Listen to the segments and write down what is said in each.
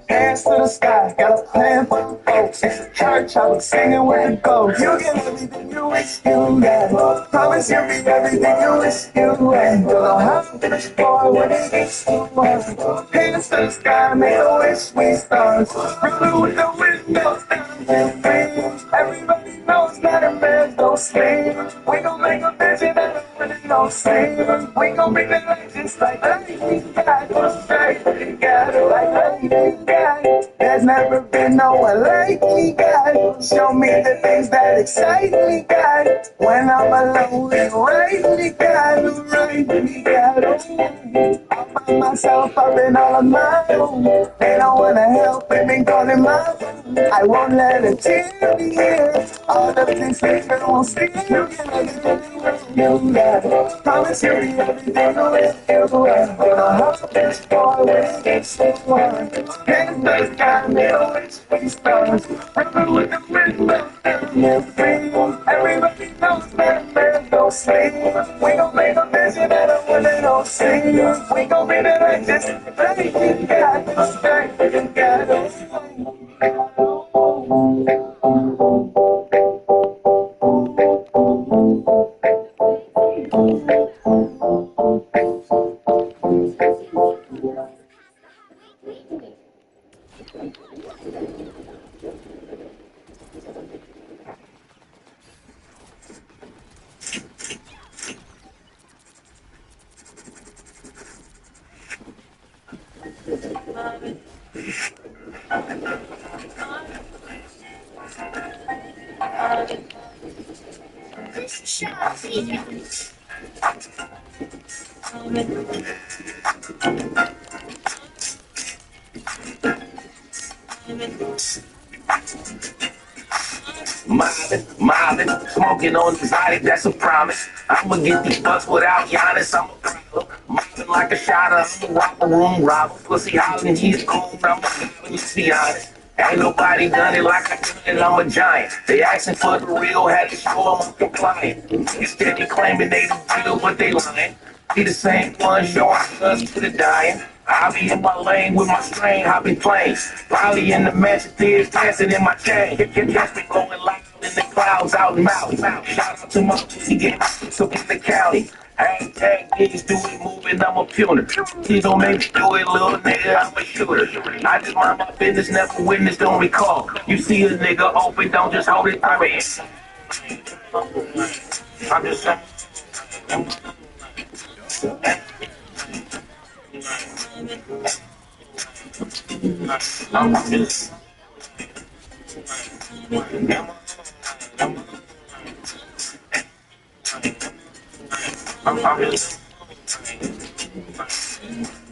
Hands to the sky, got a plan for the folks. It's a church, I was singing with the ghosts. You get everything you wish you had. Promise you'll be everything you wish you had. Don't know how this boy when it gets too hard. Hands to the sky, make a wish we stars. Rolling with the windows down and free. Everybody knows that a man don't sleep. We gon' make a vision out of when it don't sleep. We gon' bring the light just like lightning got. Lightning got, like lightning got. There's never been no one like me, God. Show me the things that excite me, God. When I'm alone, right me, God. Right me, God. I'm by myself, I've been all on my own. They don't wanna help, they've been calling my phone. I won't let a tear be here. All the things they won't see. You got promise you'll be everything with you. Gonna help this boy when it gets too hard. Hands to the sky, make a wish we stars. Remember with the windows down and free. Everybody knows that a man don't sleep. We gon' make a vision out of when they don't see. We gon' be the like this. Strike, God, strike, God. Mobbing, smoking on exotic, that's a promise. I'ma get these bucks without Giannis, I'm a problem. Mobbing like a shotter, I'm a romper room robber. Pussy hollering, he's cool, I'm a goblin, let's be honest. Ain't nobody done it like I done it, I'm a giant. They asking for the real, had to show them I'm compliant. Niggas steady claiming they the real, but they lying. Be the same one showing us to the dying. I be in my lane with my strain, hopping planes. Probably in the mansion theaters, dancing in my chain. Catch me going loud in the clouds out in Maui. Shout out to my pussy gang, so in the county. Hashtag niggas do it moving, I'm a puner. Please don't make me do it, little nigga, I'm a shooter. I just mind my business, never witness, don't recall. You see a nigga open, don't just hold it, I mean. I'm just saying. I'm just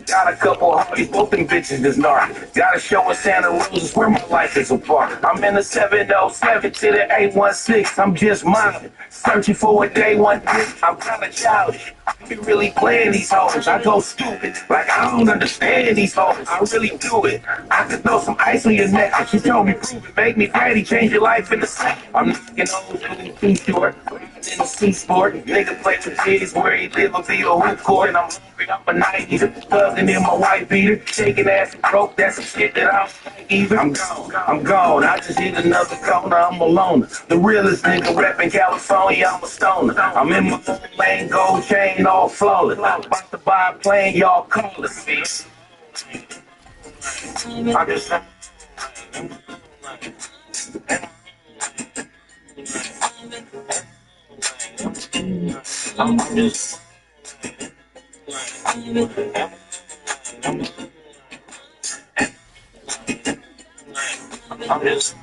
got a couple Harleys, both them bitches is gnarly. Gotta show us Santa Rosa's where my life is apart. I'm in the 707 to the 816. I'm just mobbing, searching for a day one day. I'm kinda childish. I be really playing these hoes. I go stupid, like I don't understand these hoes. I really do it. I could throw some ice on your neck. She told me prove it, make me ready, change your life in a second. I'm knocking old school too short. In the C sport, nigga play with kids where he live or be a hoop court. And I'm hungry, I'm a 90s, thugging in my white beater, shaking ass and broke, that's some shit that I don't like either. I'm gone, I just hit another corner, I'm a loner. The realest nigga reppin' California, I'm a stoner. I'm in my own lane, gold chain, all flawless. About to buy a plane, y'all call us, bitch. I just I'm just I'm just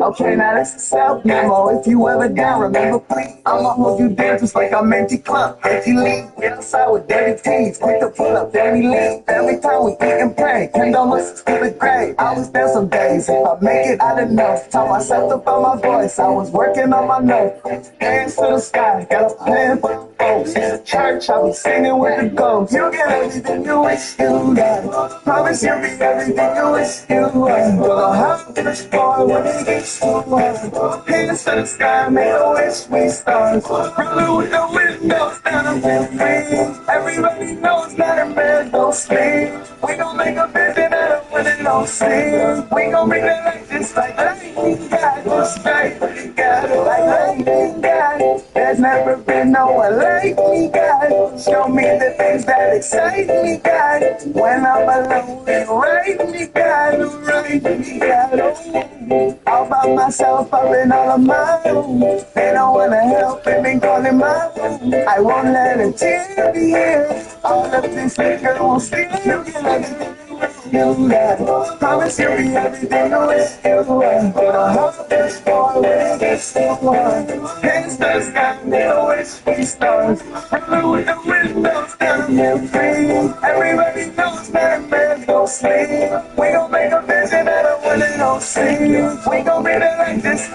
Okay, now that's a self memo. If you ever down, remember please, I'ma hold you down just like I'm empty club. Empty lead, get outside outside with dirty teeth, quick to pull up, then we leave. Every time we eat and pray, condolences to the grave. I was there some days, if I make it, I didn't know. Taught myself to find my voice, I was working on my notes. Hands to the sky, got a plan for the folks. Church, I be singing with the ghosts. You get everything you wish you got. Promise you'll be everything you wish you were. Don't know how much more when it gets too hard. Hands to the sky, make a wish we stars. Rolling with the windows down, I'm free. Everybody knows that a man don't sleep. We gon' make a vision out of when it don't sleep. We gon' bring the light just like lightning, God. Just straight, God, like lightning, God. There's never been no one like me, God. Show me the things that excite me, God. When I'm alone, write me, God. Write me, God. All by myself, I've been all on my own. They don't wanna help, they've been calling my phone. I won't let a tear be here. All of this liquor won't steal you. Get everything you got. Promise you'll be everything I wish you were. Gonna help this boy when it gets too hard. Hands to the sky, make a wish we stars. Rolling with the windows down, and free. Everybody knows that man don't sleep. We gon' make a vision out of when it don't sleep. We gon' be there like this.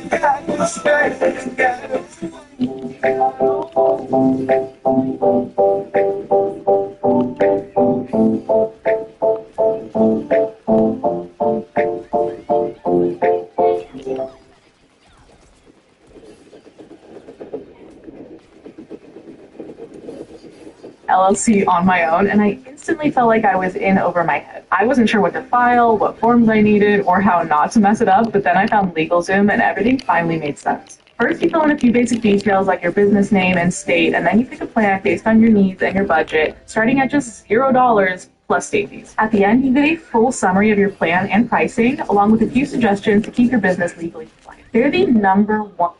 God, you straight, God. LLC on my own, and I instantly felt like I was in over my head. I wasn't sure what to file, what forms I needed, or how not to mess it up, but then I found LegalZoom and everything finally made sense. First, you fill in a few basic details like your business name and state, and then you pick a plan based on your needs and your budget, starting at just $0 plus state fees. At the end, you get a full summary of your plan and pricing, along with a few suggestions to keep your business legally compliant. They're the number one.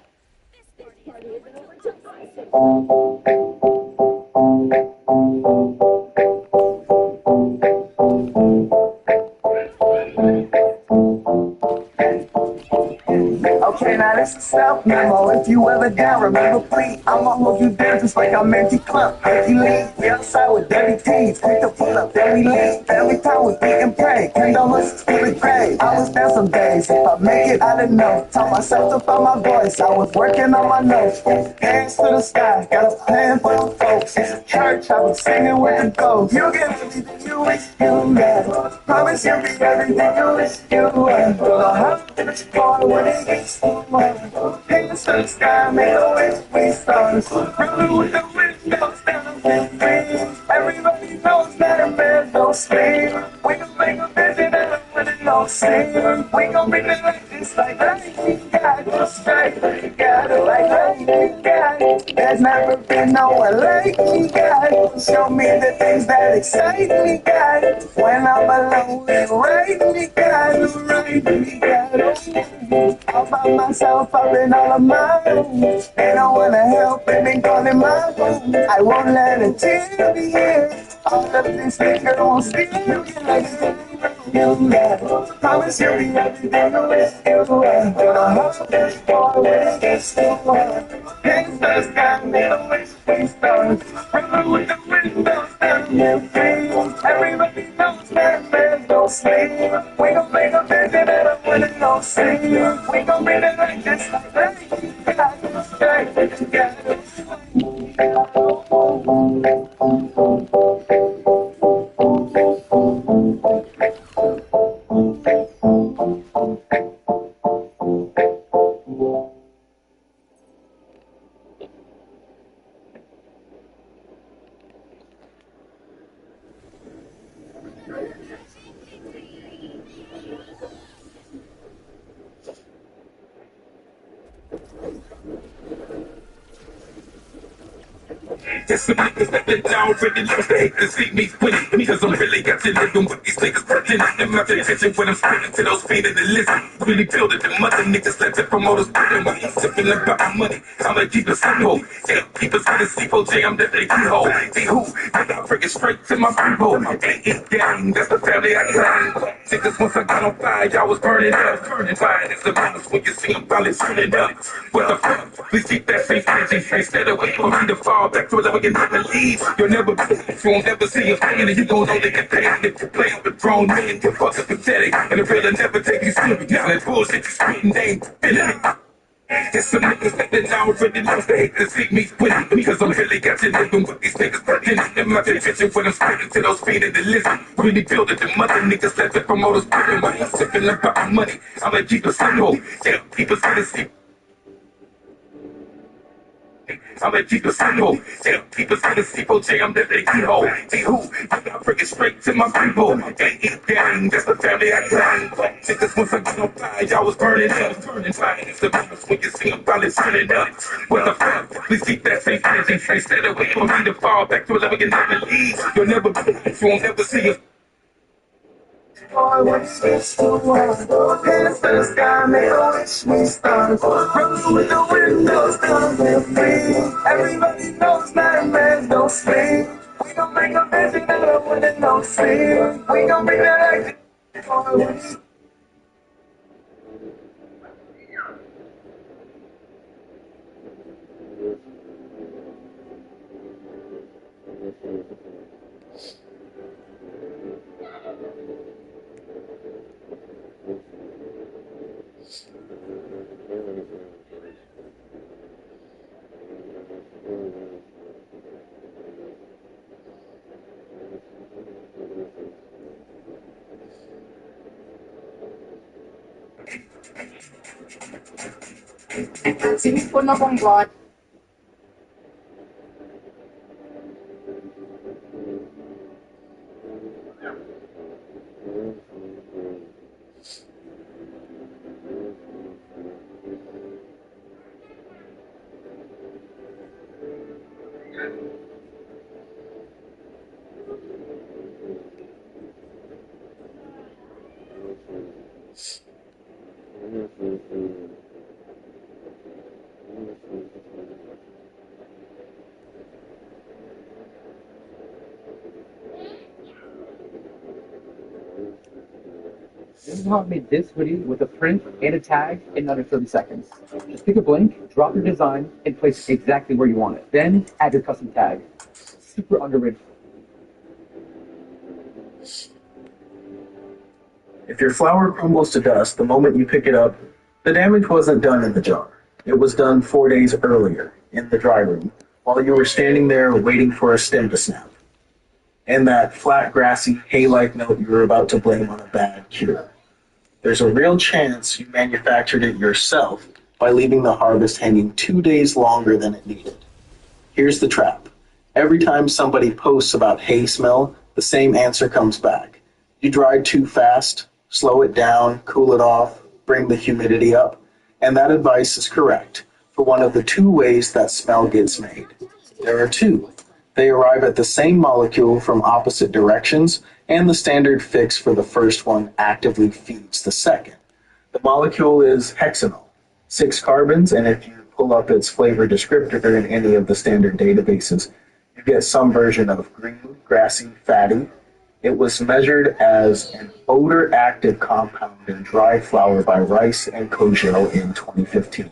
Okay, now this is self memo. If you ever down, remember please. I'ma hold you down just like I'm empty club. Hercules, we outside with dirty teeth, quick to pull up, then we leave. Every time we eat and pray, condolences to the grave. I was down some days, if I make it, I didn't know. Taught myself to find my voice, I was working on my notes. Hands to the sky, got a plan for the folks. Church, I was singing with the ghosts. You get everything you wish you got. Promise you'll be everything you wish you were. Don't know how much more when it gets too hard. Hands to the sky, make a wish we stars. Rolling with the windows down, and free. Everybody knows that a man don't sleep. We gon' make a vision out of when it don't sleep. We gon' bring the light just like lightning, God. Just straight, God, like lightning, God. There's never been no one like me, God. Show me the things that excite me, God. When I'm alone, write me, God. Write me, God. All by myself, I've been all on my own. They don't wanna help, they've been calling my phone. I won't let a tear be here. All of this liquor won't steal you. Get like you got. Promise you'll be everything I wish you were. Gonna help this boy when it gets too hard. Hands to the sky, make a wish we stars. Rolling with the windows down, and free. Everybody knows that man don't sleep. We gon' make a vision out of when it don't sleep. We gon' bring it like this, like that. Straight, got Just some niggas that been down already lost the hate to see me winning. Because I'm really got to living with these niggas. Pretending my attention when I'm speaking to those feet of the listen. Really building them other niggas let the promoters put them while he's sipping about my money. Time to keep it simple. Yeah, keep us with the C4J, I'm the keyhole. See who? I got freaking straight to my people. Ain't gang, that's the family I claim. Niggas once I got on fire, y'all was burning up. Burning fire, it's the bonus when you see them finally turning up. What the fuck? Please keep that safe energy. Instead of waiting for me to fall back to the never can never leave. You'll never be, you won't never see a fan, and you gon' only get paid if you play with grown men. You're fucking pathetic, and the real never take you serious. Now that bullshit you spitting ain't feeling it. There's some niggas that now already lost. They hate to see me winning because I'm really got you living with these niggas pretending. In my attention when I'm spitting to those feet and the listen. Really building the mother niggas that the promoters putting money. I'm sipping about money. I'ma keep it simple. Yeah, people say to see. I'ma keep it simple. Tell people to see I'm the big hero. See who? I bring it straight to my people. Ain't eat gang, that's the family I claim. Niggas once I get on fire, y'all was burning up. Burning fire. It's the moments when you see them finally turning up. What the fuck? Please keep that same energy. Stay steady away from me to fall back to a level you never leave. You'll never be, you won't never see us. Boy, when it gets too hot, hands to the sky, make a wish we start. Rolling with the windows down, we're free. Everybody knows that man don't sleep. We gon' make a vision out of when it don't sleep. We gon' bring that action. Boy, when it Sinipon akong bot. This is how I made this hoodie with a print and a tag in under 30 seconds. Just pick a blank, drop your design, and place it exactly where you want it. Then add your custom tag. Super underrated. If your flour crumbles to dust the moment you pick it up, the damage wasn't done in the jar. It was done 4 days earlier in the dry room while you were standing there waiting for a stem to snap. And that flat, grassy, hay-like note you were about to blame on a bad cure. There's a real chance you manufactured it yourself by leaving the harvest hanging 2 days longer than it needed. Here's the trap. Every time somebody posts about hay smell, the same answer comes back. You dried too fast, slow it down, cool it off, bring the humidity up, and that advice is correct for one of the two ways that smell gets made. There are two. They arrive at the same molecule from opposite directions, and the standard fix for the first one actively feeds the second. The molecule is hexanol, 6 carbons, and if you pull up its flavor descriptor in any of the standard databases, you get some version of green, grassy, fatty. It was measured as an odor-active compound in dried flour by Rice and Kojo in 2015.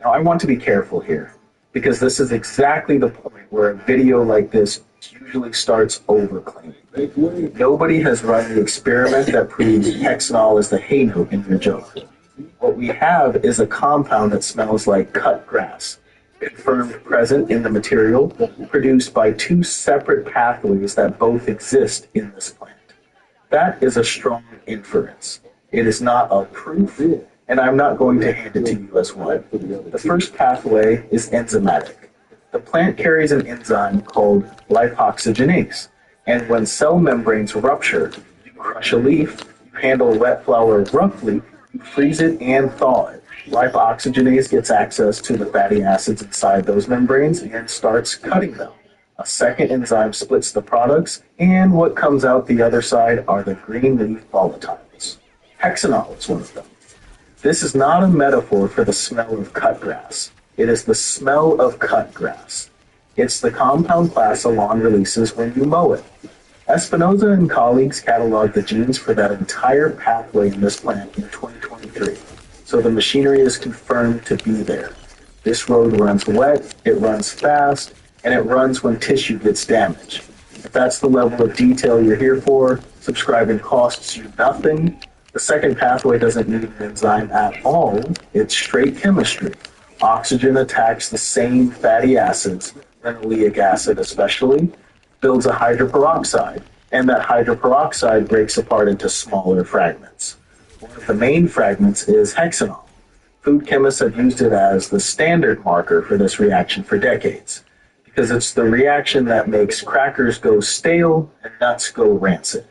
Now, I want to be careful here, because this is exactly the point where a video like this usually starts overclaiming. Nobody has run the experiment that proves hexanol is the hay note in your joke. What we have is a compound that smells like cut grass, confirmed present in the material, produced by 2 separate pathways that both exist in this plant. That is a strong inference. It is not a proof, and I'm not going to hand it to you as one. The first pathway is enzymatic. The plant carries an enzyme called lipoxygenase, and when cell membranes rupture, you crush a leaf, you handle wet flour roughly, you freeze it and thaw it. Lipoxygenase gets access to the fatty acids inside those membranes and starts cutting them. A second enzyme splits the products, and what comes out the other side are the green leaf volatiles. Hexanol is one of them. This is not a metaphor for the smell of cut grass. It is the smell of cut grass. It's the compound class a lawn releases when you mow it. Espinosa and colleagues cataloged the genes for that entire pathway in this plant in 2023. So the machinery is confirmed to be there. This road runs wet, it runs fast, and it runs when tissue gets damaged. If that's the level of detail you're here for, subscribing costs you nothing. The second pathway doesn't need an enzyme at all. It's straight chemistry. Oxygen attacks the same fatty acids, linoleic acid especially, builds a hydroperoxide, and that hydroperoxide breaks apart into smaller fragments. One of the main fragments is hexanol. Food chemists have used it as the standard marker for this reaction for decades, because it's the reaction that makes crackers go stale and nuts go rancid.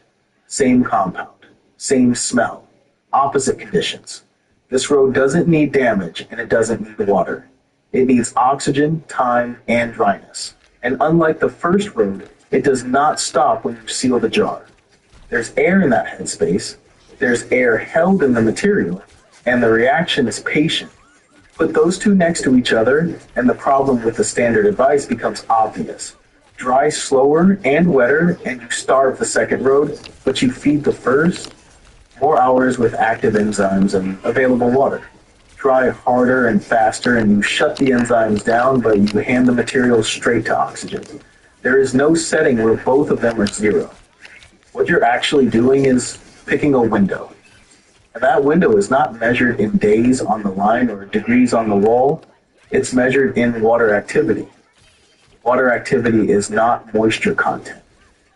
Same compound, same smell, opposite conditions. This road doesn't need damage and it doesn't need water. It needs oxygen, time, and dryness. And unlike the first road, it does not stop when you seal the jar. There's air in that headspace, there's air held in the material, and the reaction is patient. Put those two next to each other, and the problem with the standard advice becomes obvious. Dry slower and wetter, and you starve the second road, but you feed the first. More hours with active enzymes and available water. Dry harder and faster, and you shut the enzymes down, but you hand the material straight to oxygen. There is no setting where both of them are zero. What you're actually doing is picking a window. And that window is not measured in days on the line or degrees on the wall. It's measured in water activity. Water activity is not moisture content.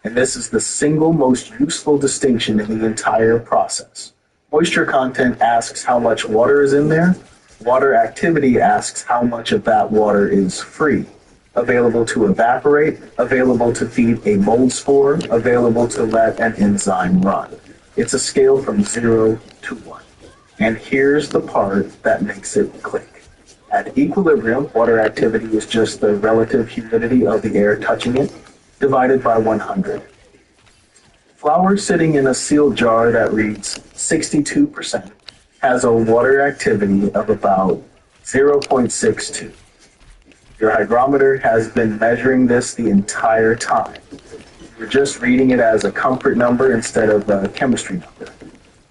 And this is the single most useful distinction in the entire process. Moisture content asks how much water is in there. Water activity asks how much of that water is free, available to evaporate, available to feed a mold spore, available to let an enzyme run. It's a scale from 0 to 1. And here's the part that makes it click. At equilibrium, water activity is just the relative humidity of the air touching it, divided by 100. Flour sitting in a sealed jar that reads 62% has a water activity of about 0.62. Your hygrometer has been measuring this the entire time. You're just reading it as a comfort number instead of a chemistry number,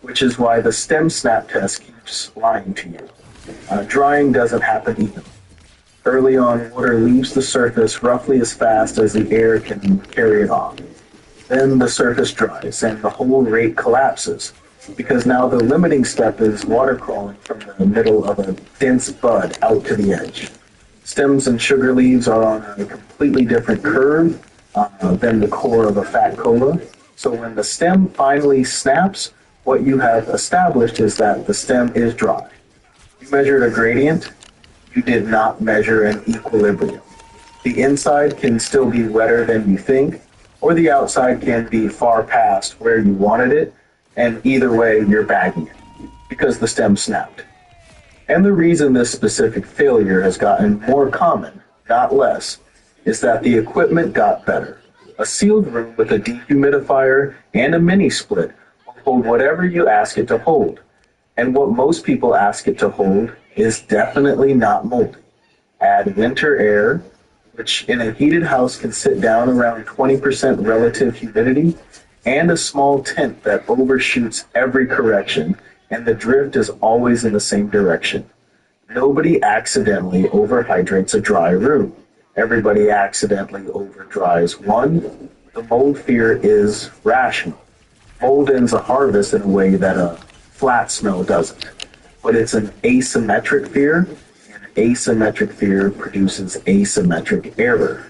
which is why the stem snap test keeps lying to you. Drying doesn't happen evenly. Early on, water leaves the surface roughly as fast as the air can carry it off. Then the surface dries and the whole rate collapses, because now the limiting step is water crawling from the middle of a dense bud out to the edge. Stems and sugar leaves are on a completely different curve than the core of a fat cola. So when the stem finally snaps, what you have established is that the stem is dry. You measured a gradient, you did not measure an equilibrium. The inside can still be wetter than you think, or the outside can be far past where you wanted it, and either way, you're bagging it, because the stem snapped. And the reason this specific failure has gotten more common, not less, is that the equipment got better. A sealed room with a dehumidifier and a mini split will hold whatever you ask it to hold. And what most people ask it to hold is definitely not moldy. Add winter air, which in a heated house can sit down around 20% relative humidity, and a small tint that overshoots every correction, and the drift is always in the same direction. Nobody accidentally overhydrates a dry room. Everybody accidentally overdries one. The mold fear is rational. Mold ends a harvest in a way that a flat smell doesn't. But it's an asymmetric fear, and asymmetric fear produces asymmetric error.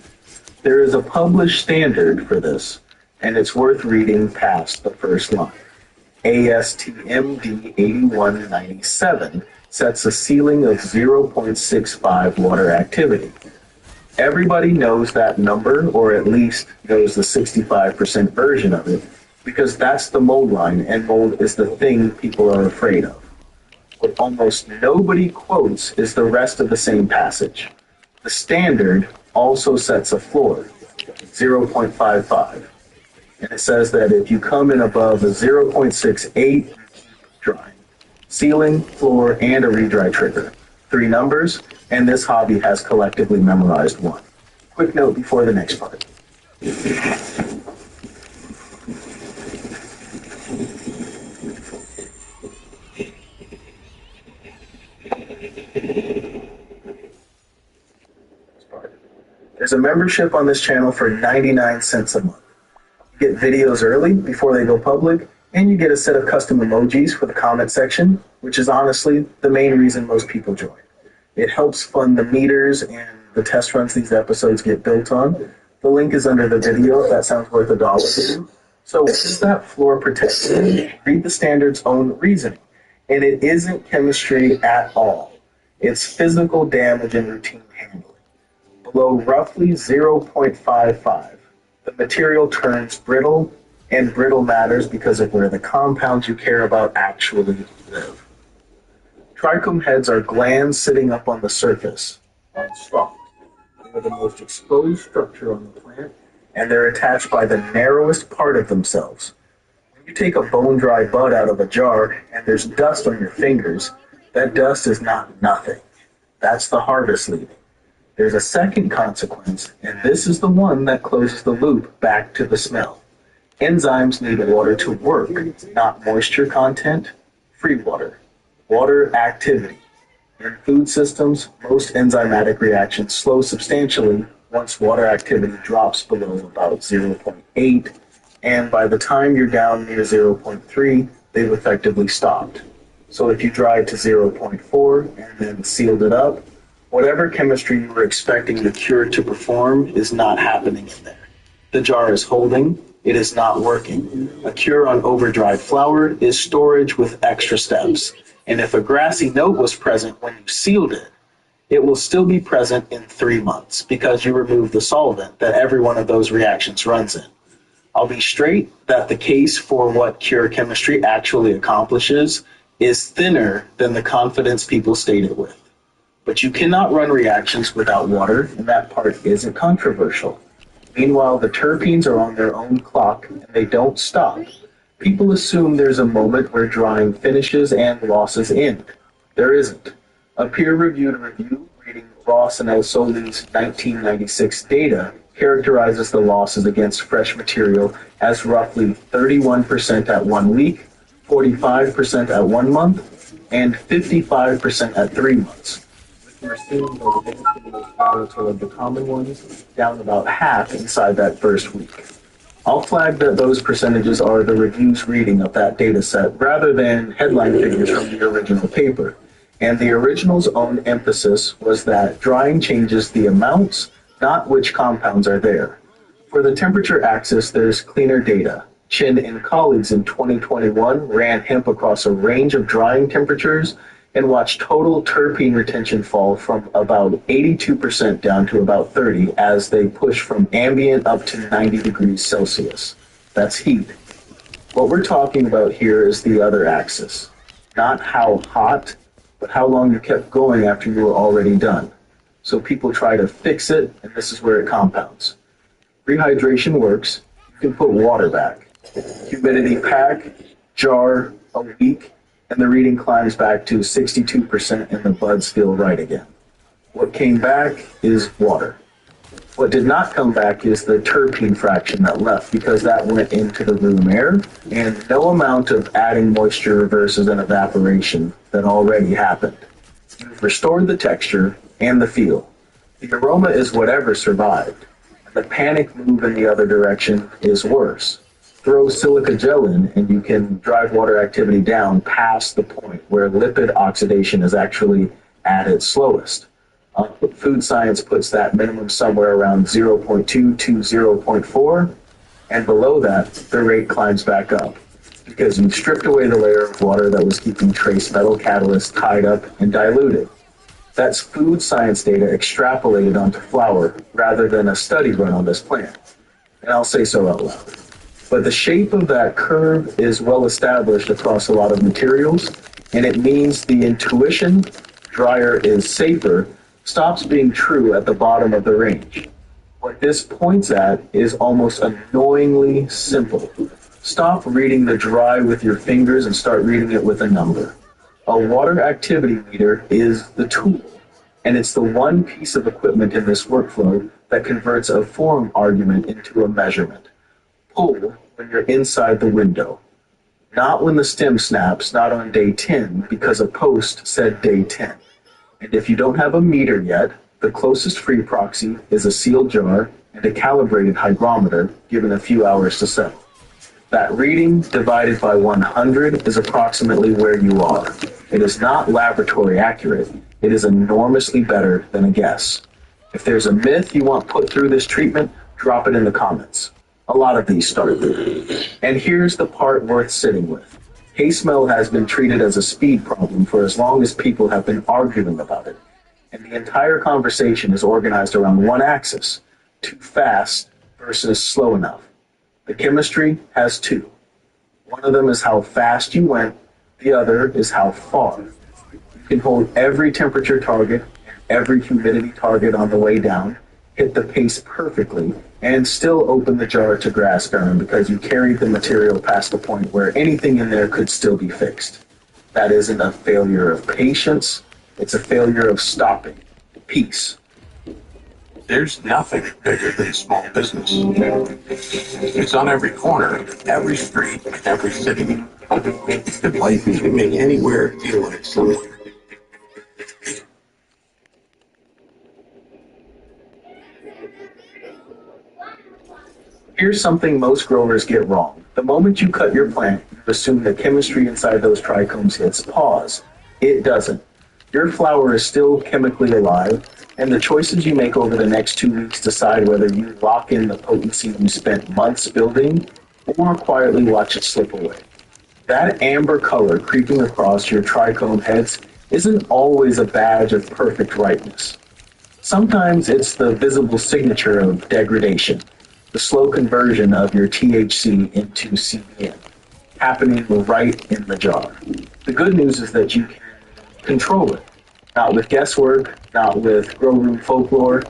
There is a published standard for this, and it's worth reading past the first line. ASTM D8197 sets a ceiling of 0.65 water activity. Everybody knows that number, or at least knows the 65% version of it, because that's the mold line, and mold is the thing people are afraid of. What almost nobody quotes is the rest of the same passage. The standard also sets a floor, 0.55. And it says that if you come in above a 0.68, drying. Ceiling, floor, and a redry trigger. 3 numbers, and this hobby has collectively memorized 1. Quick note before the next part. There's a membership on this channel for 99 cents a month. You get videos early before they go public, and you get a set of custom emojis for the comment section, which is honestly the main reason most people join. It helps fund the meters and the test runs these episodes get built on. The link is under the video if that sounds worth $1 to you. So what is that floor protection? Read the standard's own reasoning. And it isn't chemistry at all. It's physical damage and routine handling. Below roughly 0.55, the material turns brittle, and brittle matters because of where the compounds you care about actually live. Trichome heads are glands sitting up on the surface, on stalks. They are the most exposed structure on the plant, and they're attached by the narrowest part of themselves. When you take a bone-dry bud out of a jar and there's dust on your fingers, that dust is not nothing. That's the harvest leaving. There's a second consequence, and this is the one that closes the loop back to the smell. Enzymes need water to work, not moisture content, free water. Water activity. In food systems, most enzymatic reactions slow substantially once water activity drops below about 0.8, and by the time you're down near 0.3, they've effectively stopped. So if you dried to 0.4 and then sealed it up, whatever chemistry you were expecting the cure to perform is not happening in there. The jar is holding, it is not working. A cure on over-dried flour is storage with extra steps. And if a grassy note was present when you sealed it, it will still be present in 3 months because you removed the solvent that every one of those reactions runs in. I'll be straight that the case for what cure chemistry actually accomplishes is thinner than the confidence people state it with. But you cannot run reactions without water, and that part isn't controversial. Meanwhile, the terpenes are on their own clock, and they don't stop. People assume there's a moment where drying finishes and losses end. There isn't. A peer-reviewed review reading Ross and El Soli's 1996 data characterizes the losses against fresh material as roughly 31% at 1 week, 45% at 1 month, and 55% at 3 months. We're seeing the most volatile of the common ones down about half inside that first week. I'll flag that those percentages are the review's reading of that data set rather than headline figures from the original paper. And the original's own emphasis was that drying changes the amounts, not which compounds are there. For the temperature axis, there's cleaner data. Chin and colleagues in 2021 ran hemp across a range of drying temperatures and watched total terpene retention fall from about 82% down to about 30% as they push from ambient up to 90 degrees Celsius. That's heat. What we're talking about here is the other axis. Not how hot, but how long you kept going after you were already done. So people try to fix it, and this is where it compounds. Rehydration works. You can put water back. Humidity pack, jar, a week, and the reading climbs back to 62% and the buds feel right again. What came back is water. What did not come back is the terpene fraction that left because that went into the room air, and no amount of adding moisture reverses an evaporation that already happened. You've restored the texture and the feel. The aroma is whatever survived. The panic move in the other direction is worse. Throw silica gel in and you can drive water activity down past the point where lipid oxidation is actually at its slowest. Food science puts that minimum somewhere around 0.2 to 0.4, and below that, the rate climbs back up because you've stripped away the layer of water that was keeping trace metal catalysts tied up and diluted. That's food science data extrapolated onto flour rather than a study run on this plant. And I'll say so out loud. But the shape of that curve is well established across a lot of materials, and it means the intuition, drier is safer, stops being true at the bottom of the range. What this points at is almost annoyingly simple. Stop reading the dry with your fingers and start reading it with a number. A water activity meter is the tool, and it's the one piece of equipment in this workflow that converts a form argument into a measurement. Pull when you're inside the window. Not when the stem snaps, not on day 10, because a post said day 10. And if you don't have a meter yet, The closest free proxy is a sealed jar and a calibrated hygrometer given a few hours to settle. That reading divided by 100 is approximately where you are. It is not laboratory accurate. It is enormously better than a guess. If there's a myth you want put through this treatment, drop it in the comments. A lot of these start there. And here's the part worth sitting with. Hay smell has been treated as a speed problem for as long as people have been arguing about it. And the entire conversation is organized around one axis: too fast versus slow enough. The chemistry has two. One of them is how fast you went, the other is how far. You can hold every temperature target, every humidity target on the way down, hit the pace perfectly, and still open the jar to grass burn because you carried the material past the point where anything in there could still be fixed. That isn't a failure of patience, it's a failure of stopping. Peace. There's nothing bigger than small business. It's on every corner, every street, every city. The place you can make anywhere feel like somewhere. Here's something most growers get wrong. The moment you cut your plant, you assume the chemistry inside those trichomes hits pause. It doesn't. Your flower is still chemically alive, and the choices you make over the next 2 weeks decide whether you lock in the potency you spent months building or quietly watch it slip away. That amber color creeping across your trichome heads isn't always a badge of perfect ripeness. Sometimes it's the visible signature of degradation, the slow conversion of your THC into CBN, happening right in the jar. The good news is that you can control it, not with guesswork, not with grow room folklore,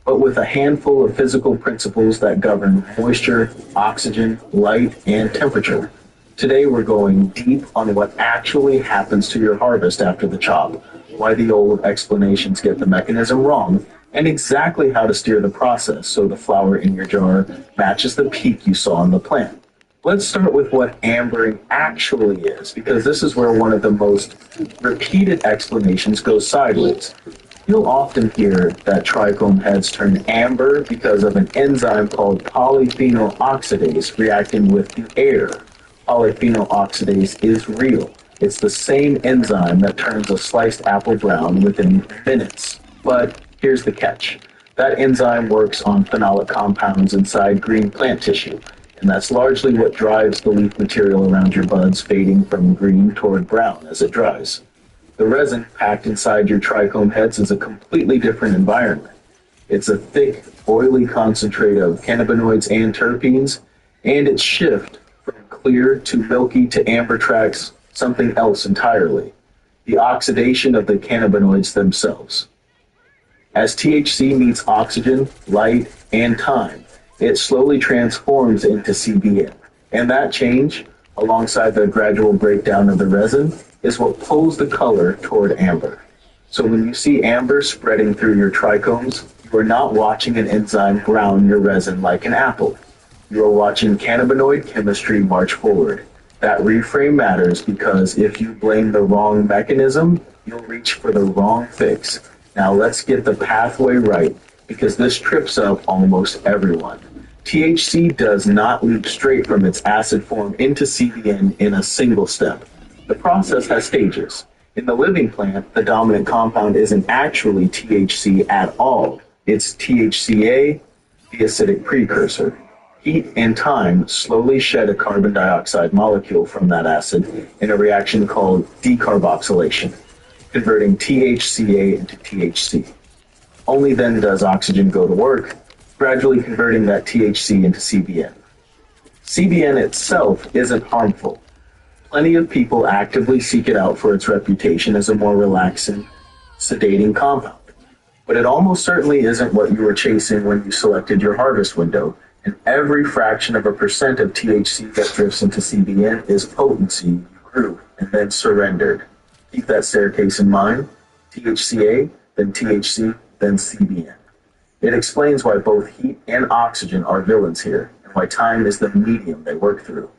but with a handful of physical principles that govern moisture, oxygen, light, and temperature. Today we're going deep on what actually happens to your harvest after the chop, why the old explanations get the mechanism wrong, and exactly how to steer the process so the flower in your jar matches the peak you saw in the plant. Let's start with what ambering actually is, because this is where one of the most repeated explanations goes sideways. You'll often hear that trichome heads turn amber because of an enzyme called polyphenol oxidase reacting with the air. Polyphenol oxidase is real. It's the same enzyme that turns a sliced apple brown within minutes. But here's the catch. That enzyme works on phenolic compounds inside green plant tissue, and that's largely what drives the leaf material around your buds fading from green toward brown as it dries. The resin packed inside your trichome heads is a completely different environment. It's a thick, oily concentrate of cannabinoids and terpenes, and its shift from clear to milky to amber tracks something else entirely: the oxidation of the cannabinoids themselves. As THC meets oxygen, light, and time, it slowly transforms into CBN. And that change, alongside the gradual breakdown of the resin, is what pulls the color toward amber. So when you see amber spreading through your trichomes, you are not watching an enzyme ground your resin like an apple. You are watching cannabinoid chemistry march forward. That reframe matters because if you blame the wrong mechanism, you'll reach for the wrong fix. Now let's get the pathway right, because this trips up almost everyone. THC does not leap straight from its acid form into CBN in a single step. The process has stages. In the living plant, the dominant compound isn't actually THC at all. It's THCA, the acidic precursor. Heat and time slowly shed a carbon dioxide molecule from that acid in a reaction called decarboxylation, converting THCA into THC. Only then does oxygen go to work, gradually converting that THC into CBN. CBN itself isn't harmful. Plenty of people actively seek it out for its reputation as a more relaxing, sedating compound. But it almost certainly isn't what you were chasing when you selected your harvest window, and every fraction of a percent of THC that drifts into CBN is potency you grew and then surrendered. Keep that staircase in mind: THCA, then THC, then CBN. It explains why both heat and oxygen are villains here, and why time is the medium they work through.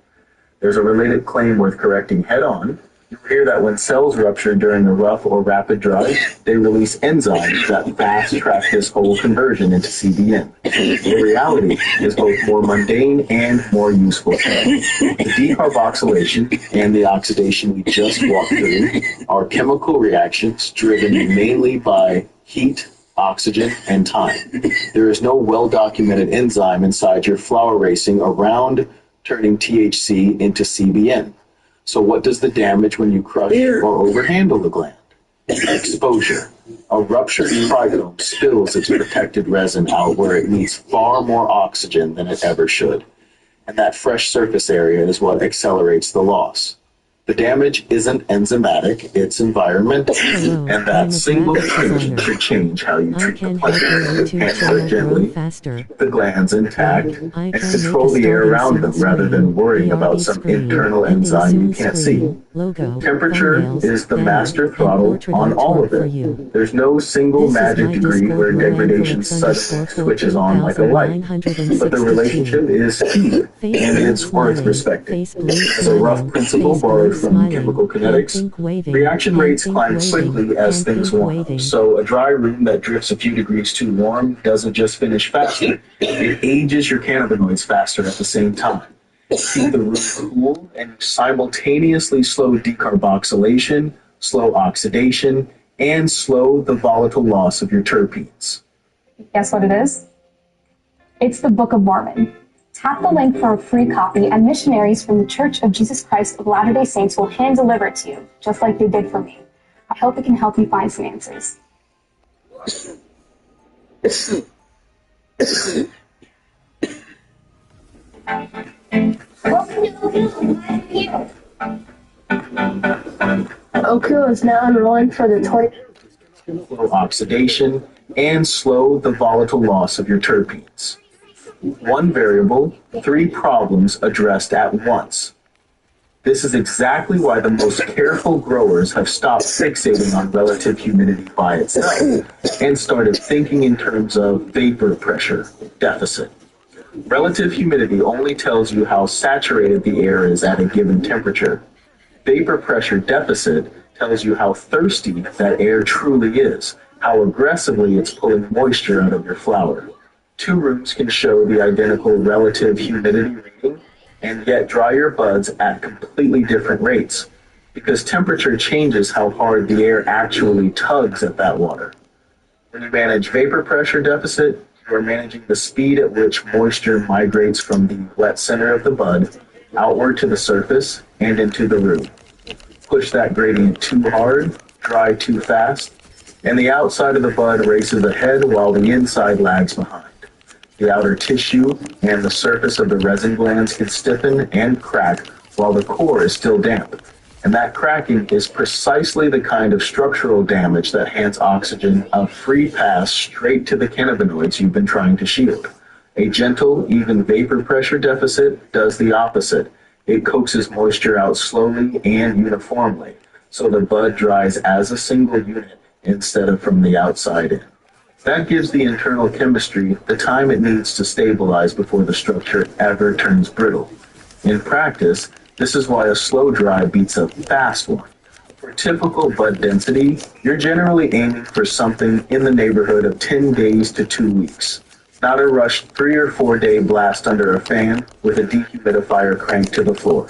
There's a related claim worth correcting head on. You hear that when cells rupture during a rough or rapid dry, they release enzymes that fast track this whole conversion into CBN. The reality is both more mundane and more useful. The decarboxylation and the oxidation we just walked through are chemical reactions driven mainly by heat, oxygen, and time. There is no well-documented enzyme inside your flower racing around turning THC into CBN. So what does the damage when you crush or overhandle the gland? Exposure. A ruptured trigone spills its protected resin out where it needs far more oxygen than it ever should. And that fresh surface area is what accelerates the loss. The damage isn't enzymatic, it's environmental. And that single change should change how you treat the plant. Handle it gently, keep the glands intact, and control the air around them rather than worrying about some internal enzyme you can't see. Temperature is the master throttle on all of it. There's no single magic degree where degradation suddenly switches on like a light. But the relationship is key, and it's worth respecting. As a rough principle borrowed from chemical kinetics, reaction rates climb quickly as things warm up. So a dry room that drifts a few degrees too warm doesn't just finish faster, it ages your cannabinoids faster at the same time. Keep the room cool and simultaneously slow decarboxylation, slow oxidation, and slow the volatile loss of your terpenes. Guess what it is? It's the Book of Mormon. Tap the link for a free copy, and missionaries from the Church of Jesus Christ of Latter-day Saints will hand deliver it to you, just like they did for me. I hope it can help you find some answers. Oku is now enrolling for the 20. Slow oxidation and slow the volatile loss of your terpenes. One variable, three problems addressed at once. This is exactly why the most careful growers have stopped fixating on relative humidity by itself and started thinking in terms of vapor pressure deficit. Relative humidity only tells you how saturated the air is at a given temperature. Vapor pressure deficit tells you how thirsty that air truly is, how aggressively it's pulling moisture out of your flower. Two rooms can show the identical relative humidity reading and yet dry your buds at completely different rates because temperature changes how hard the air actually tugs at that water. When you manage vapor pressure deficit, you are managing the speed at which moisture migrates from the wet center of the bud outward to the surface and into the root. Push that gradient too hard, dry too fast, and the outside of the bud races ahead while the inside lags behind. The outer tissue and the surface of the resin glands can stiffen and crack while the core is still damp. And that cracking is precisely the kind of structural damage that hands oxygen a free pass straight to the cannabinoids you've been trying to shield. A gentle, even vapor pressure deficit does the opposite. It coaxes moisture out slowly and uniformly, so the bud dries as a single unit instead of from the outside in. That gives the internal chemistry the time it needs to stabilize before the structure ever turns brittle. In practice, this is why a slow dry beats a fast one. For typical bud density, you're generally aiming for something in the neighborhood of 10 days to 2 weeks. Not a rushed 3 or 4 day blast under a fan with a dehumidifier cranked to the floor.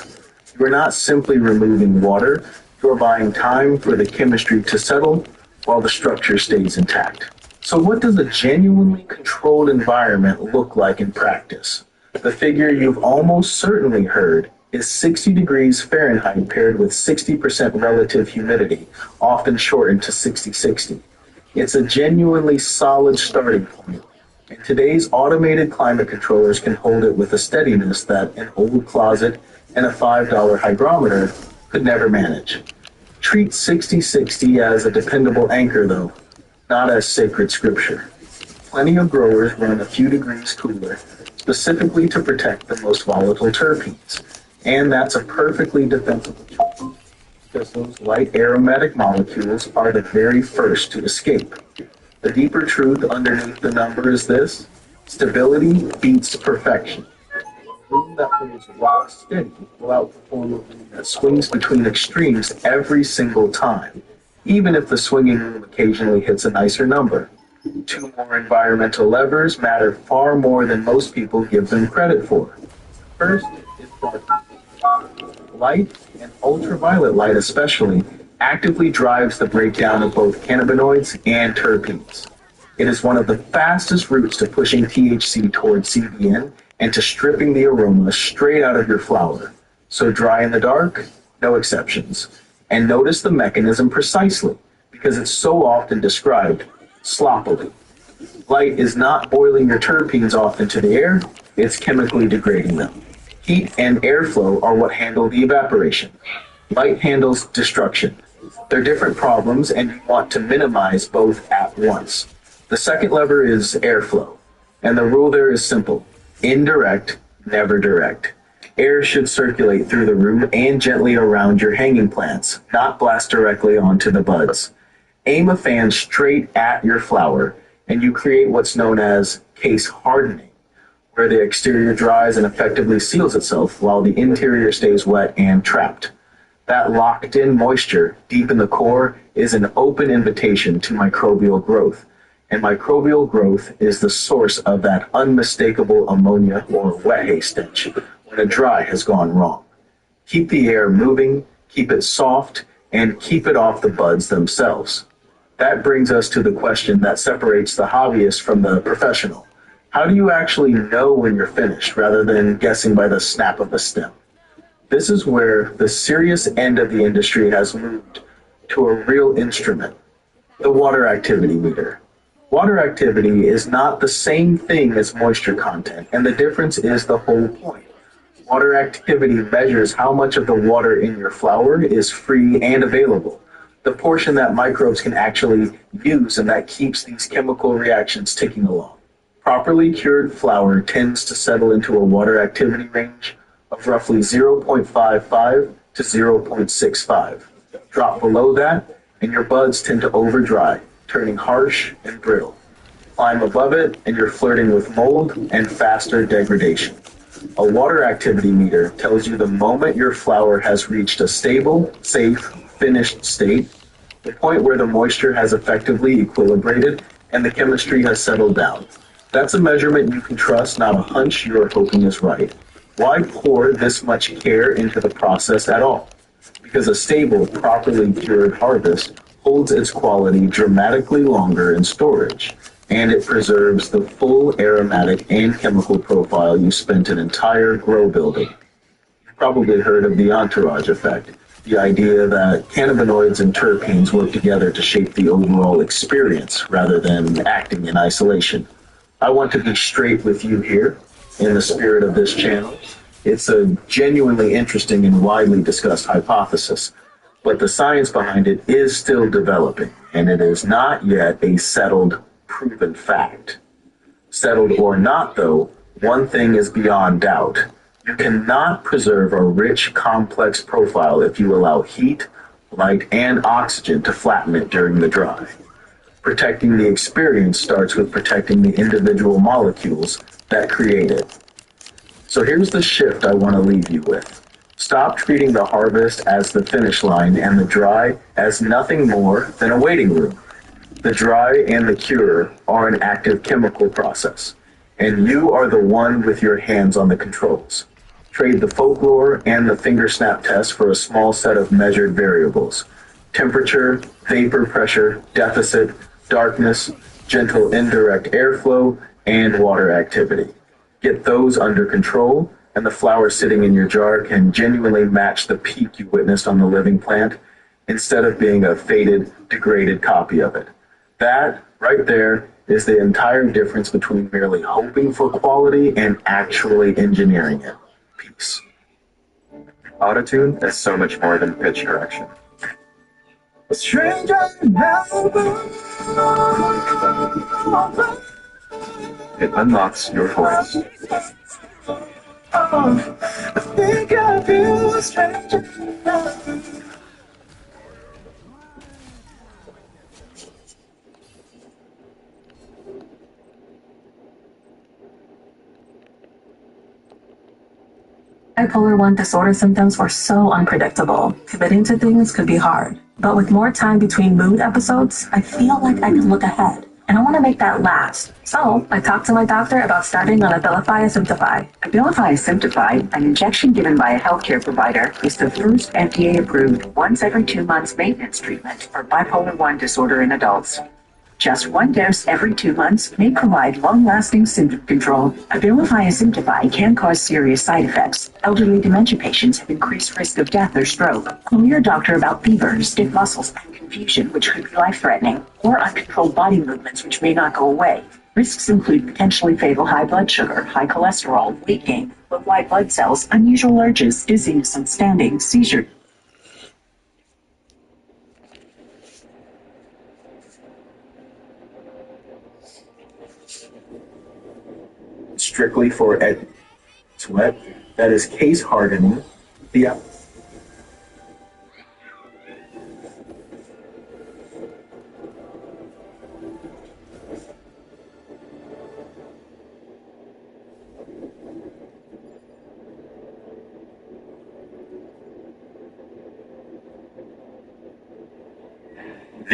You are not simply removing water, you are buying time for the chemistry to settle while the structure stays intact. So what does a genuinely controlled environment look like in practice? The figure you've almost certainly heard is 60 degrees Fahrenheit paired with 60% relative humidity, often shortened to 60-60. It's a genuinely solid starting point, and today's automated climate controllers can hold it with a steadiness that an old closet and a $5 hygrometer could never manage. Treat 60-60 as a dependable anchor, though, not as sacred scripture. Plenty of growers run a few degrees cooler, specifically to protect the most volatile terpenes. And that's a perfectly defensible choice, because those light aromatic molecules are the very first to escape. The deeper truth underneath the number is this: stability beats perfection. room that holds rock steady will outperform a room that swings between extremes every single time, even if the swinging room occasionally hits a nicer number. Two more environmental levers matter far more than most people give them credit for. First is darkness. Light, and ultraviolet light especially, actively drives the breakdown of both cannabinoids and terpenes. It is one of the fastest routes to pushing THC towards CBN and to stripping the aroma straight out of your flower. So dry in the dark, no exceptions. And notice the mechanism precisely, because it's so often described sloppily. Light is not boiling your terpenes off into the air, it's chemically degrading them. Heat and airflow are what handle the evaporation. Light handles destruction. They're different problems, and you want to minimize both at once. The second lever is airflow, and the rule there is simple. Indirect, never direct. Air should circulate through the room and gently around your hanging plants, not blast directly onto the buds. Aim a fan straight at your flower, and you create what's known as case hardening, where the exterior dries and effectively seals itself while the interior stays wet and trapped. That locked-in moisture deep in the core is an open invitation to microbial growth, and microbial growth is the source of that unmistakable ammonia or wet hay stench when a dry has gone wrong. Keep the air moving, keep it soft, and keep it off the buds themselves. That brings us to the question that separates the hobbyist from the professional. How do you actually know when you're finished rather than guessing by the snap of the stem? This is where the serious end of the industry has moved to a real instrument, the water activity meter. Water activity is not the same thing as moisture content, and the difference is the whole point. Water activity measures how much of the water in your flower is free and available, the portion that microbes can actually use and that keeps these chemical reactions ticking along. Properly cured flower tends to settle into a water activity range of roughly 0.55 to 0.65. Drop below that, and your buds tend to overdry, turning harsh and brittle. Climb above it, and you're flirting with mold and faster degradation. A water activity meter tells you the moment your flower has reached a stable, safe, finished state, the point where the moisture has effectively equilibrated and the chemistry has settled down. That's a measurement you can trust, not a hunch you're hoping is right. Why pour this much care into the process at all? Because a stable, properly cured harvest holds its quality dramatically longer in storage, and it preserves the full aromatic and chemical profile you spent an entire grow building. You've probably heard of the entourage effect, the idea that cannabinoids and terpenes work together to shape the overall experience rather than acting in isolation. I want to be straight with you here in the spirit of this channel. It's a genuinely interesting and widely discussed hypothesis, but the science behind it is still developing, and it is not yet a settled, proven fact. Settled or not, though, one thing is beyond doubt. You cannot preserve a rich, complex profile if you allow heat, light, and oxygen to flatten it during the dry. Protecting the experience starts with protecting the individual molecules that create it. So here's the shift I want to leave you with. Stop treating the harvest as the finish line and the dry as nothing more than a waiting room. The dry and the cure are an active chemical process, and you are the one with your hands on the controls. Trade the folklore and the finger snap test for a small set of measured variables: temperature, vapor pressure, deficit, darkness, gentle indirect airflow, and water activity. Get those under control, and the flower sitting in your jar can genuinely match the peak you witnessed on the living plant instead of being a faded, degraded copy of it. That, right there, is the entire difference between merely hoping for quality and actually engineering it. Peace. Autotune is so much more than pitch correction. A stranger now. It unlocks your voice. I think I feel a stranger now. bipolar 1 disorder symptoms were so unpredictable. Committing to things could be hard. But with more time between mood episodes, I feel like I can look ahead. And I want to make that last. So I talked to my doctor about starting on Abilify Asymptify. Abilify Asymptify, an injection given by a healthcare provider, is the first FDA-approved once every 2 months maintenance treatment for bipolar 1 disorder in adults. Just one dose every 2 months may provide long-lasting symptom control. Abilify Asymptify can cause serious side effects. Elderly dementia patients have increased risk of death or stroke. Call your doctor about fever, stiff muscles, and confusion, which could be life-threatening, or uncontrolled body movements, which may not go away. Risks include potentially fatal high blood sugar, high cholesterol, weight gain, low white blood cells, unusual urges, dizziness, and standing, seizure. Strictly for sweat, that is case hardening. The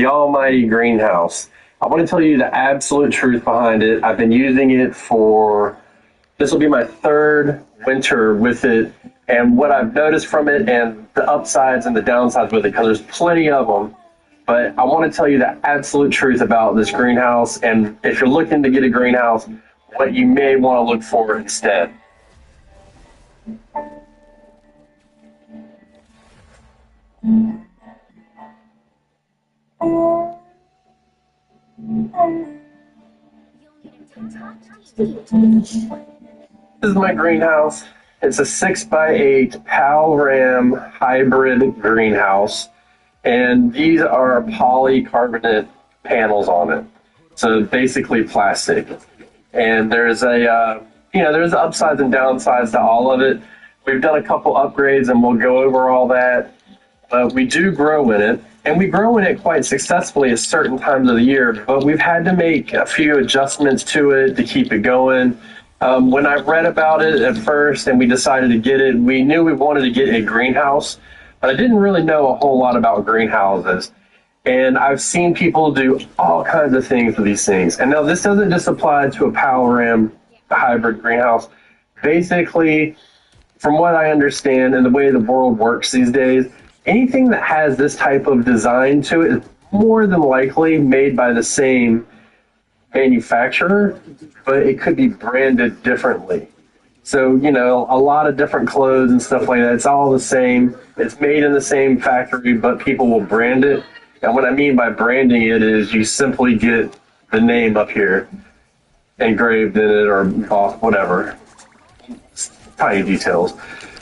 almighty greenhouse. I want to tell you the absolute truth behind it. I've been using it this will be my third winter with it, and what I've noticed from it and the upsides and the downsides with it, because there's plenty of them, but I want to tell you the absolute truth about this greenhouse, and if you're looking to get a greenhouse, what you may want to look for instead. This is my greenhouse. It's a 6x8 PAL-RAM hybrid greenhouse, and these are polycarbonate panels on it. So basically plastic. And there's there's upsides and downsides to all of it. We've done a couple upgrades, and we'll go over all that. We do grow in it, and we grow in it quite successfully at certain times of the year, but we've had to make a few adjustments to it to keep it going. When I read about it at first and we decided to get it, we knew we wanted to get a greenhouse, but I didn't really know a whole lot about greenhouses. And I've seen people do all kinds of things with these things. And now this doesn't just apply to a PAL-RAM hybrid greenhouse. Basically, from what I understand and the way the world works these days, anything that has this type of design to it is more than likely made by the same manufacturer, but it could be branded differently. So, a lot of different clothes and stuff like that, it's all the same. It's made in the same factory, but people will brand it. And what I mean by branding it is you simply get the name up here engraved in it or off, whatever. Tiny details.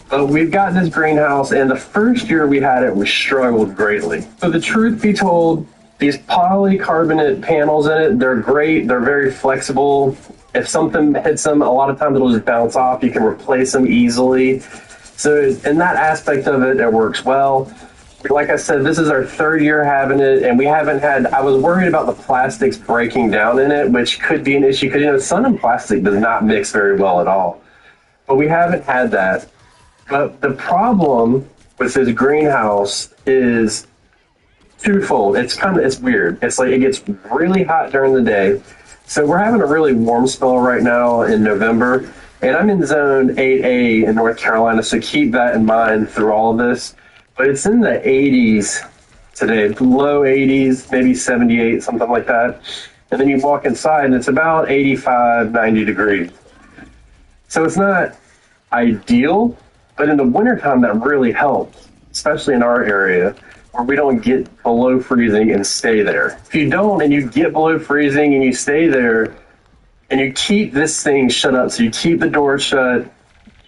But we've got this greenhouse, and the first year we had it, we struggled greatly. So the truth be told, these polycarbonate panels in it, they're great. They're very flexible. If something hits them, a lot of times it'll just bounce off. You can replace them easily. So in that aspect of it, it works well. Like I said, this is our third year having it, and we haven't had, I was worried about the plastics breaking down in it, which could be an issue because, sun and plastic does not mix very well at all. But we haven't had that. But the problem with this greenhouse is twofold. It's weird. It's like it gets really hot during the day. So we're having a really warm spell right now in November, and I'm in zone 8A in North Carolina, so keep that in mind through all of this. But it's in the 80s today, low 80s, maybe 78, something like that. And then you walk inside and it's about 85, 90 degrees. So it's not ideal, but in the wintertime that really helps, especially in our area, where we don't get below freezing and stay there. If you don't and you get below freezing and you stay there and you keep this thing shut up, so you keep the door shut,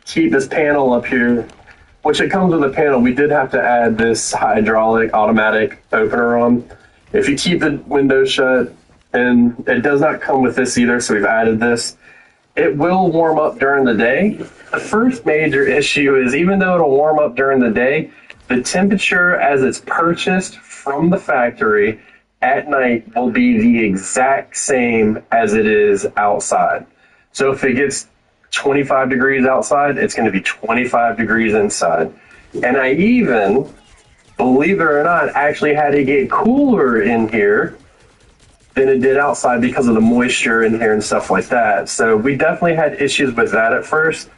keep this panel up here, which it comes with a panel. We did have to add this hydraulic automatic opener on. If you keep the window shut, and it does not come with this either, so we've added this, it will warm up during the day. The first major issue is even though it'll warm up during the day, the temperature as it's purchased from the factory at night will be the exact same as it is outside. So if it gets 25 degrees outside, it's going to be 25 degrees inside. And I even, believe it or not, actually had to get cooler in here than it did outside because of the moisture in here and stuff like that. So we definitely had issues with that at first,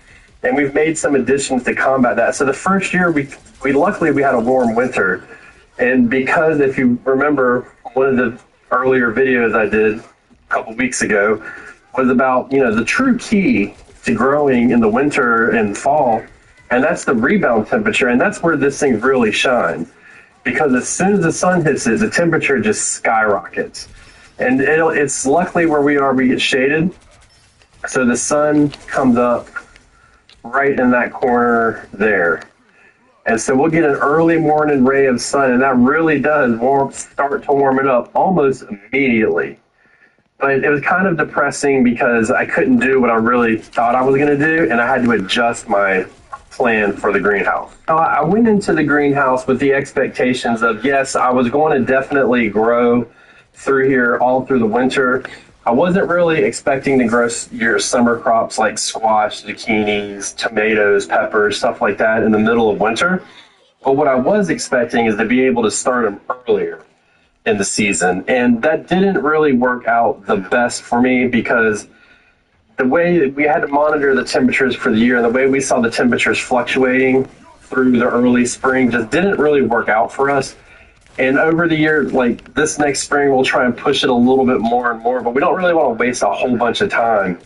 and we've made some additions to combat that. So the first year, we luckily we had a warm winter, and because if you remember, one of the earlier videos I did a couple weeks ago was about, you know, the true key to growing in the winter and fall, and that's the rebound temperature, and that's where this thing really shines. Because as soon as the sun hits it, the temperature just skyrockets. And it's luckily where we are, we get shaded. So the sun comes up right in that corner there. And so we'll get an early morning ray of sun, and that really does start to warm it up almost immediately. But it was kind of depressing because I couldn't do what I really thought I was going to do, and I had to adjust my plan for the greenhouse. I went into the greenhouse with the expectations of, yes, I was going to definitely grow through here all through the winter. I wasn't really expecting to grow your summer crops like squash, zucchinis, tomatoes, peppers, stuff like that in the middle of winter. But what I was expecting is to be able to start them earlier in the season. And that didn't really work out the best for me because the way we had to monitor the temperatures for the year and the way we saw the temperatures fluctuating through the early spring just didn't really work out for us. And over the year, like this next spring, we'll try and push it a little bit more and more, but we don't really want to waste a whole bunch of time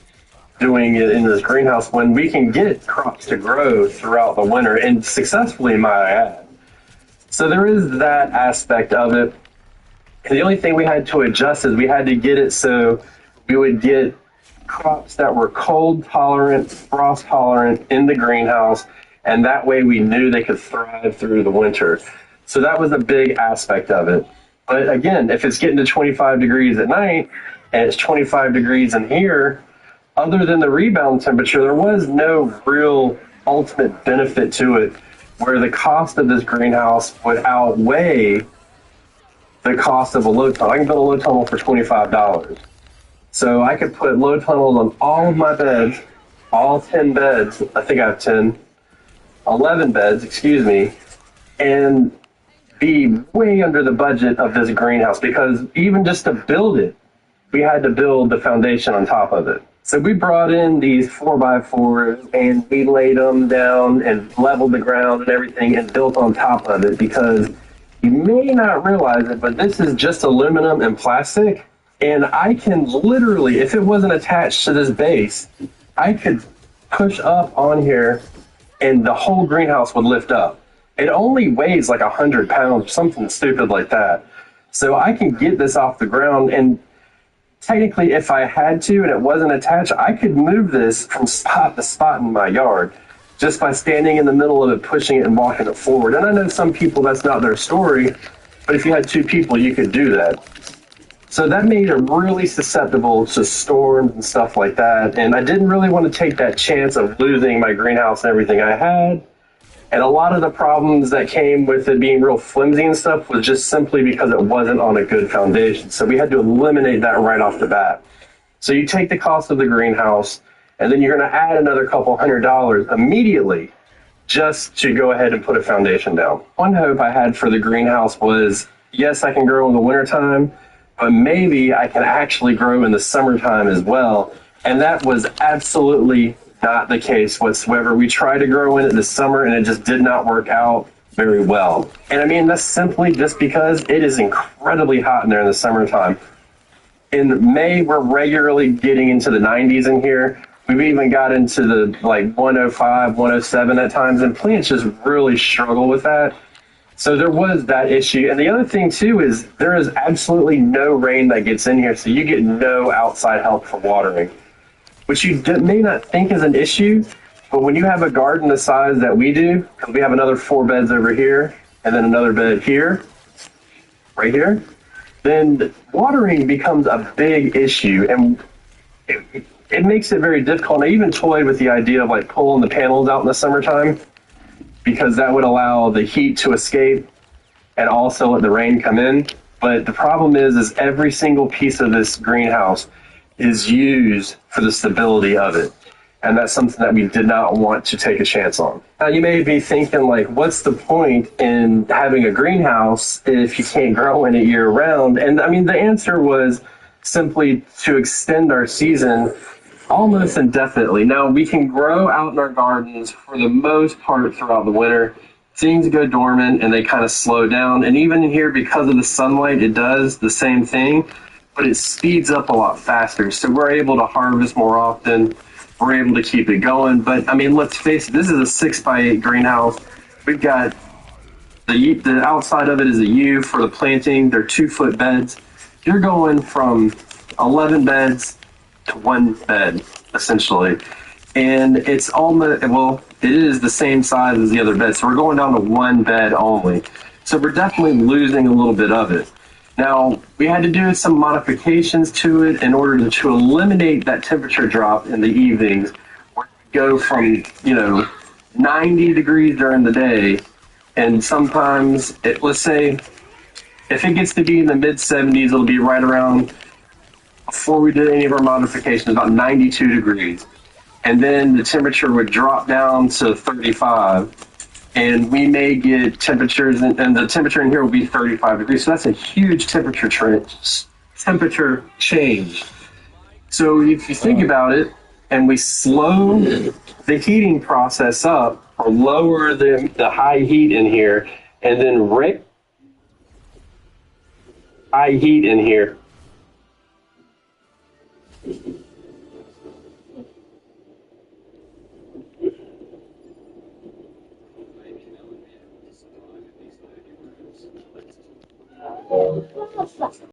doing it in this greenhouse when we can get crops to grow throughout the winter and successfully, might I add. So there is that aspect of it. And the only thing we had to adjust is we had to get it so we would get crops that were cold tolerant, frost tolerant in the greenhouse, and that way we knew they could thrive through the winter. So that was a big aspect of it. But again, if it's getting to 25 degrees at night and it's 25 degrees in here, other than the rebound temperature, there was no real ultimate benefit to it where the cost of this greenhouse would outweigh the cost of a low tunnel. I can build a low tunnel for $25. So I could put low tunnels on all of my beds, all 10 beds. I think I have 11 beds, excuse me, and be way under the budget of this greenhouse because even just to build it, we had to build the foundation on top of it. So we brought in these 4x4s and we laid them down and leveled the ground and everything and built on top of it because you may not realize it, but this is just aluminum and plastic. And I can literally, if it wasn't attached to this base, I could push up on here and the whole greenhouse would lift up. It only weighs like 100 pounds, something stupid like that. So I can get this off the ground, and technically if I had to and it wasn't attached, I could move this from spot to spot in my yard just by standing in the middle of it, pushing it and walking it forward. And I know some people, that's not their story, but if you had two people, you could do that. So that made it really susceptible to storms and stuff like that. And I didn't really want to take that chance of losing my greenhouse and everything I had. And a lot of the problems that came with it being real flimsy and stuff was just simply because it wasn't on a good foundation. So we had to eliminate that right off the bat. So you take the cost of the greenhouse, and then you're going to add another couple $100 immediately just to go ahead and put a foundation down. One hope I had for the greenhouse was, yes, I can grow in the wintertime, but maybe I can actually grow in the summertime as well. And that was absolutely not the case whatsoever. We tried to grow in it this summer and it just did not work out very well. And I mean, that's simply just because it is incredibly hot in there in the summertime. In May, we're regularly getting into the 90s in here. We've even got into the like 105, 107 at times, and plants just really struggle with that. So there was that issue. And the other thing too is there is absolutely no rain that gets in here, so you get no outside help for watering, which you may not think is an issue, but when you have a garden the size that we do, because we have another 4 beds over here, and then another bed here, right here, then watering becomes a big issue, and it makes it very difficult. I even toyed with the idea of like pulling the panels out in the summertime, because that would allow the heat to escape and also let the rain come in. But the problem is every single piece of this greenhouse is used for the stability of it. And that's something that we did not want to take a chance on. Now, you may be thinking, like, what's the point in having a greenhouse if you can't grow in it year round? And I mean, the answer was simply to extend our season almost indefinitely. Now, we can grow out in our gardens for the most part throughout the winter. Things go dormant and they kind of slow down. And even in here, because of the sunlight, it does the same thing, but it speeds up a lot faster. So we're able to harvest more often. We're able to keep it going. But I mean, let's face it, this is a 6x8 greenhouse. We've got the outside of it is a U for the planting. They're 2-foot beds. You're going from 11 beds to 1 bed, essentially. And it's almost, well, it is the same size as the other bed. So we're going down to 1 bed only. So we're definitely losing a little bit of it. Now, we had to do some modifications to it in order to eliminate that temperature drop in the evenings, where we go from, 90 degrees during the day, and sometimes, let's say, if it gets to be in the mid 70s, it'll be right around, before we did any of our modifications, about 92 degrees. And then the temperature would drop down to 35. And we may get temperatures, and the temperature in here will be 35 degrees. So that's a huge temperature change. So if you think about it, and we slow the heating process up, or lower the high heat in here, and then high heat in here.